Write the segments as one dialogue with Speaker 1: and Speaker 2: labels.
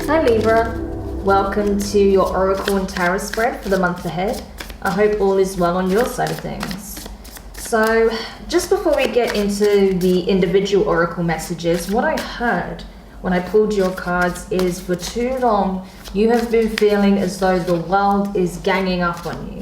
Speaker 1: Hi Libra, welcome to your Oracle and Tarot spread for the month ahead. I hope all is well on your side of things. So just before we get into the individual Oracle messages, what I heard when I pulled your cards is for too long you have been feeling as though the world is ganging up on you.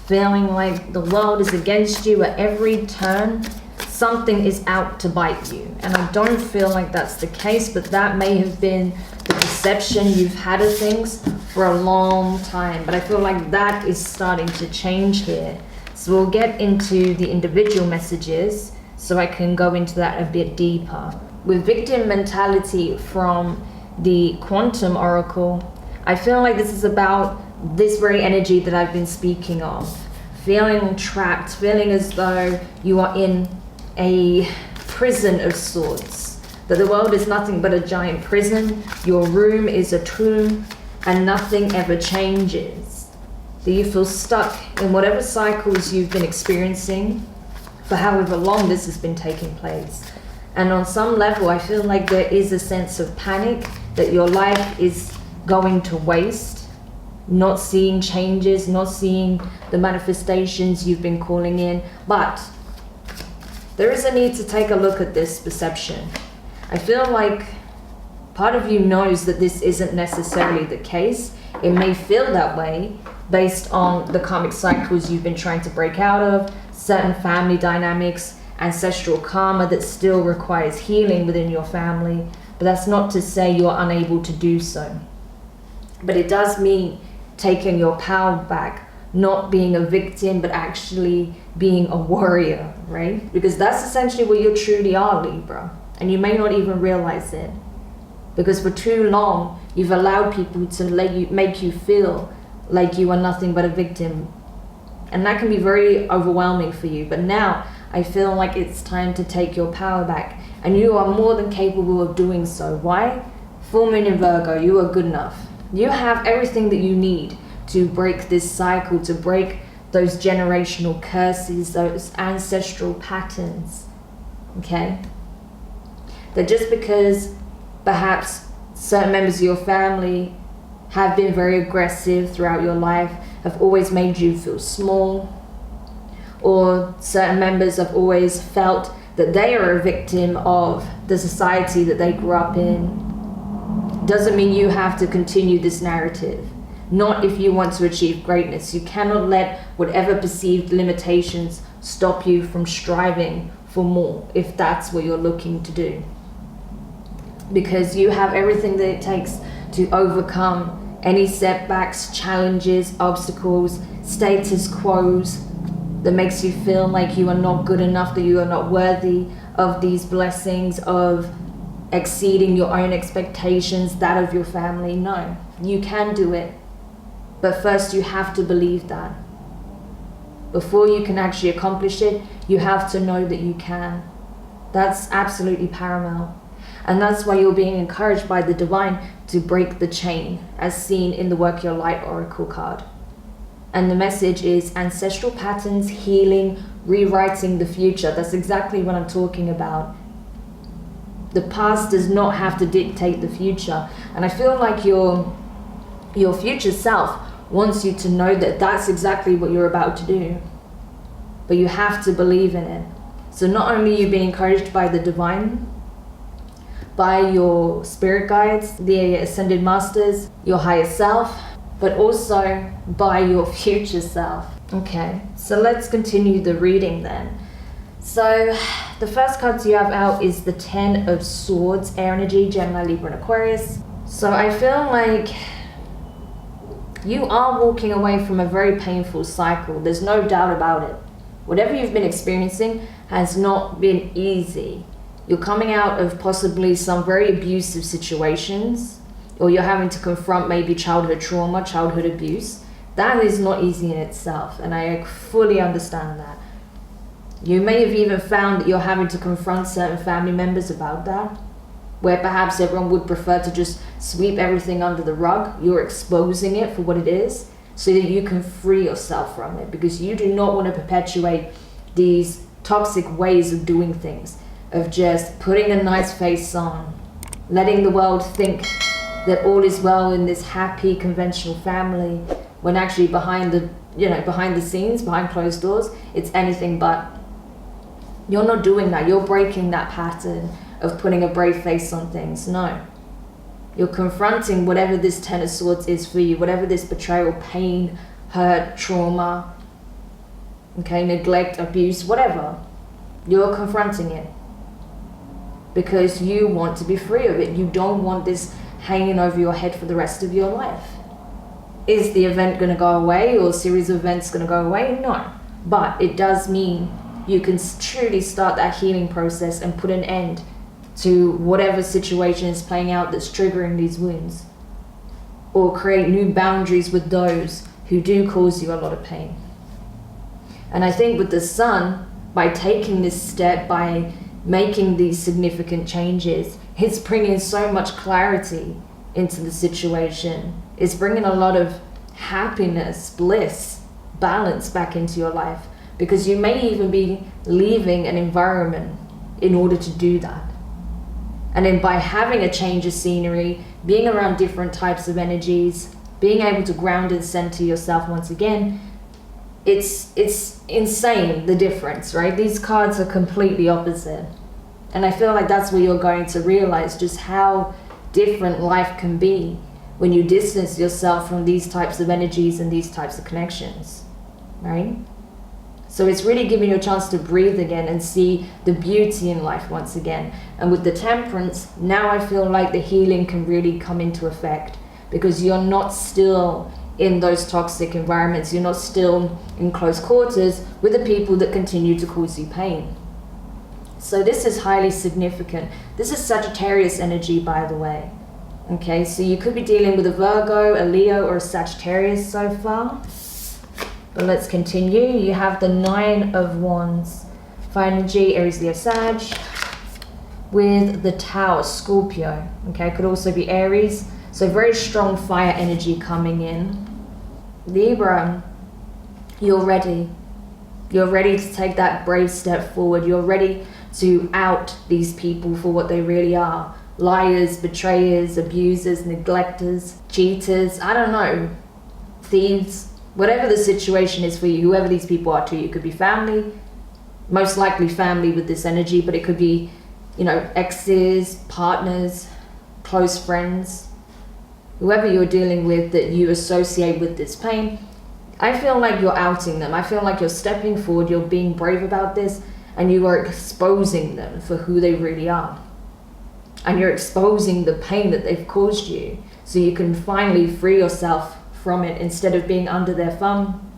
Speaker 1: Feeling like the world is against you at every turn. Something is out to bite you. And I don't feel like that's the case, but that may have been the perception you've had of things for a long time. But I feel like that is starting to change here. So we'll get into the individual messages so I can go into that a bit deeper. With victim mentality from the Quantum Oracle, I feel like this is about this very energy that I've been speaking of. Feeling trapped, feeling as though you are in a prison of sorts. That the world is nothing but a giant prison, your room is a tomb, and nothing ever changes. That you feel stuck in whatever cycles you've been experiencing for however long this has been taking place. And on some level, I feel like there is a sense of panic that your life is going to waste, not seeing changes, not seeing the manifestations you've been calling in. But there is a need to take a look at this perception. I feel like part of you knows that this isn't necessarily the case. It may feel that way based on the karmic cycles you've been trying to break out of, certain family dynamics, ancestral karma that still requires healing within your family. But that's not to say you're unable to do so. But it does mean taking your power back, not being a victim, but actually being a warrior, right? Because that's essentially what you truly are, Libra. And you may not even realize it. Because for too long, you've allowed people to make you feel like you are nothing but a victim. And that can be very overwhelming for you. But now, I feel like it's time to take your power back. And you are more than capable of doing so. Why? Full moon in Virgo, you are good enough. You have everything that you need to break this cycle, to break those generational curses, those ancestral patterns, okay? That just because perhaps certain members of your family have been very aggressive throughout your life, have always made you feel small, or certain members have always felt that they are a victim of the society that they grew up in, doesn't mean you have to continue this narrative. Not if you want to achieve greatness. You cannot let whatever perceived limitations stop you from striving for more, if that's what you're looking to do. Because you have everything that it takes to overcome any setbacks, challenges, obstacles, status quos that makes you feel like you are not good enough, that you are not worthy of these blessings, of exceeding your own expectations, that of your family. No, you can do it. But first you have to believe that. Before you can actually accomplish it, you have to know that you can. That's absolutely paramount. And that's why you're being encouraged by the divine to break the chain, as seen in the Work Your Light Oracle card. And the message is ancestral patterns, healing, rewriting the future. That's exactly what I'm talking about. The past does not have to dictate the future. And I feel like your future self wants you to know that that's exactly what you're about to do. But you have to believe in it. So not only are you being encouraged by the divine, by your spirit guides, the ascended masters, your higher self, but also by your future self. Okay, so let's continue the reading then. So the first cards you have out is the Ten of Swords, air energy, Gemini, Libra, and Aquarius. So I feel like you are walking away from a very painful cycle. There's no doubt about it. Whatever you've been experiencing has not been easy. You're coming out of possibly some very abusive situations, or you're having to confront maybe childhood trauma, childhood abuse. That is not easy in itself, and I fully understand that. You may have even found that you're having to confront certain family members about that, where perhaps everyone would prefer to just sweep everything under the rug. You're exposing it for what it is so that you can free yourself from it, because you do not want to perpetuate these toxic ways of doing things, of just putting a nice face on, letting the world think that all is well in this happy conventional family, when actually behind the scenes, behind closed doors, it's anything but. You're not doing that. You're breaking that pattern of putting a brave face on things. No. You're confronting whatever this Ten of Swords is for you, whatever this betrayal, pain, hurt, trauma, okay, neglect, abuse, whatever. You're confronting it because you want to be free of it. You don't want this hanging over your head for the rest of your life. Is the event going to go away, or a series of events going to go away? No. But it does mean you can truly start that healing process and put an end to whatever situation is playing out that's triggering these wounds, or create new boundaries with those who do cause you a lot of pain. And I think with the Sun, by taking this step, by making these significant changes, it's bringing so much clarity into the situation. It's bringing a lot of happiness, bliss, balance back into your life, because you may even be leaving an environment in order to do that. And then by having a change of scenery, being around different types of energies, being able to ground and center yourself once again, it's insane, the difference, right? These cards are completely opposite. And I feel like that's where you're going to realize just how different life can be when you distance yourself from these types of energies and these types of connections, right? So it's really giving you a chance to breathe again and see the beauty in life once again. And with the Temperance, now I feel like the healing can really come into effect, because you're not still in those toxic environments. You're not still in close quarters with the people that continue to cause you pain. So this is highly significant. This is Sagittarius energy, by the way. Okay, so you could be dealing with a Virgo, a Leo, or a Sagittarius so far. But let's continue. You have the Nine of Wands, Fire energy, Aries, Leo, Sag, with the Tower, Scorpio. Okay, could also be Aries. So very strong fire energy coming in. Libra, you're ready. You're ready to take that brave step forward. You're ready to out these people for what they really are. Liars, betrayers, abusers, neglectors, cheaters, I don't know, thieves. Whatever the situation is for you, whoever these people are to you, it could be family, most likely family with this energy, but it could be, you know, exes, partners, close friends, whoever you're dealing with that you associate with this pain. I feel like you're outing them. I feel like you're stepping forward, you're being brave about this, and you are exposing them for who they really are. And you're exposing the pain that they've caused you, so you can finally free yourself from it, instead of being under their thumb,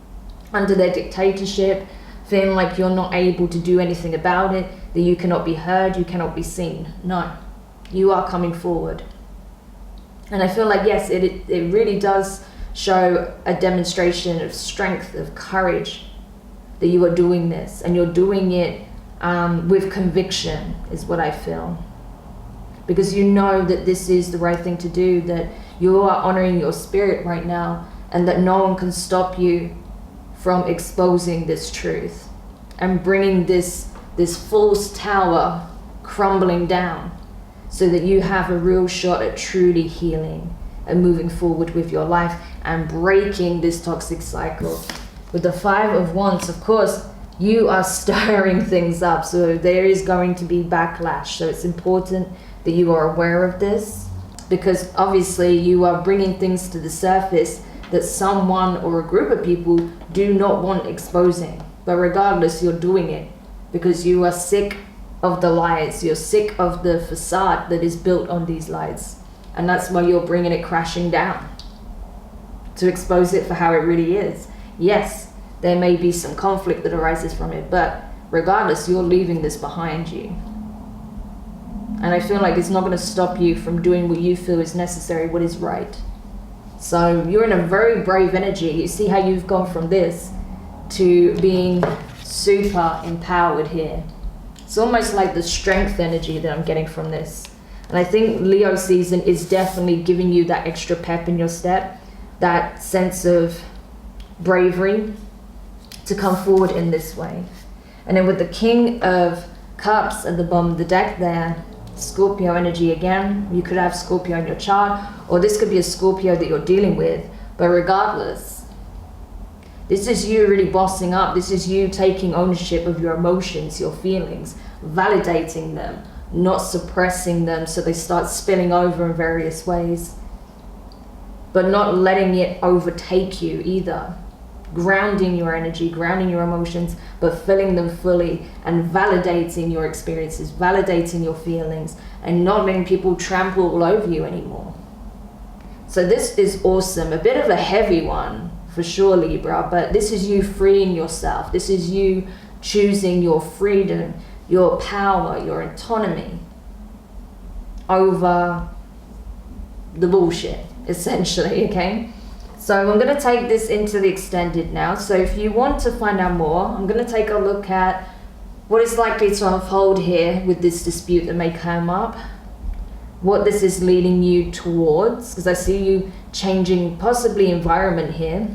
Speaker 1: under their dictatorship, feeling like you're not able to do anything about it, that you cannot be heard, you cannot be seen. No, you are coming forward. And I feel like, yes, it really does show a demonstration of strength, of courage, that you are doing this, and you're doing it with conviction, is what I feel. Because you know that this is the right thing to do, that you are honoring your spirit right now, and that no one can stop you from exposing this truth and bringing this false tower crumbling down, so that you have a real shot at truly healing and moving forward with your life and breaking this toxic cycle. With the Five of Wands, of course, you are stirring things up, so there is going to be backlash. So it's important that you are aware of this, because obviously you are bringing things to the surface that someone or a group of people do not want exposing. But regardless, you're doing it because you are sick of the lies. You're sick of the facade that is built on these lies. And that's why you're bringing it crashing down, to expose it for how it really is. Yes, there may be some conflict that arises from it, but regardless, you're leaving this behind you. And I feel like it's not going to stop you from doing what you feel is necessary, what is right. So you're in a very brave energy. You see how you've gone from this to being super empowered here. It's almost like the strength energy that I'm getting from this. And I think Leo season is definitely giving you that extra pep in your step, that sense of bravery to come forward in this way. And then with the King of Cups at the bottom of the deck there, Scorpio energy again. You could have Scorpio in your chart, or this could be a Scorpio that you're dealing with. But regardless, this is you really bossing up. This is you taking ownership of your emotions, your feelings, validating them, not suppressing them so they start spilling over in various ways, but not letting it overtake you either. Grounding your energy, grounding your emotions, but filling them fully and validating your experiences, validating your feelings, and not letting people trample all over you anymore. So this is awesome. A bit of a heavy one for sure, Libra, but this is you freeing yourself. This is you choosing your freedom, your power, your autonomy over the bullshit, essentially, okay? So I'm going to take this into the extended now. So if you want to find out more, I'm going to take a look at what is likely to unfold here with this dispute that may come up, what this is leading you towards, because I see you changing possibly environment here,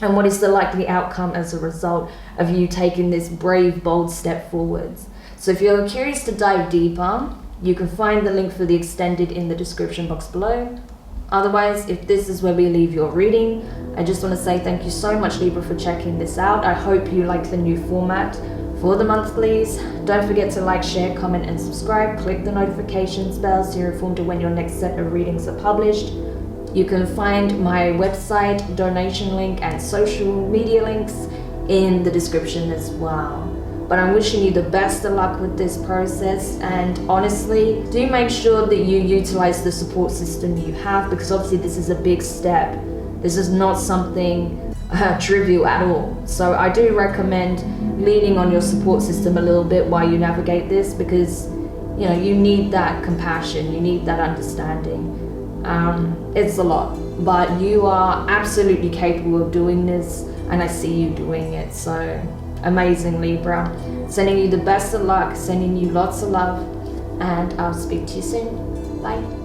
Speaker 1: and what is the likely outcome as a result of you taking this brave, bold step forwards. So if you're curious to dive deeper, you can find the link for the extended in the description box below. Otherwise, if this is where we leave your reading, I just want to say thank you so much, Libra, for checking this out. I hope you like the new format for the monthlies. Don't forget to like, share, comment, and subscribe. Click the notifications bell so you're informed of when your next set of readings are published. You can find my website, donation link, and social media links in the description as well. But I'm wishing you the best of luck with this process, and honestly, do make sure that you utilize the support system you have, because obviously this is a big step. This is not something trivial at all. So I do recommend leaning on your support system a little bit while you navigate this, because you know you need that compassion, you need that understanding. It's a lot, but you are absolutely capable of doing this, and I see you doing it. So amazing, Libra. Sending you the best of luck, sending you lots of love, and I'll speak to you soon. Bye.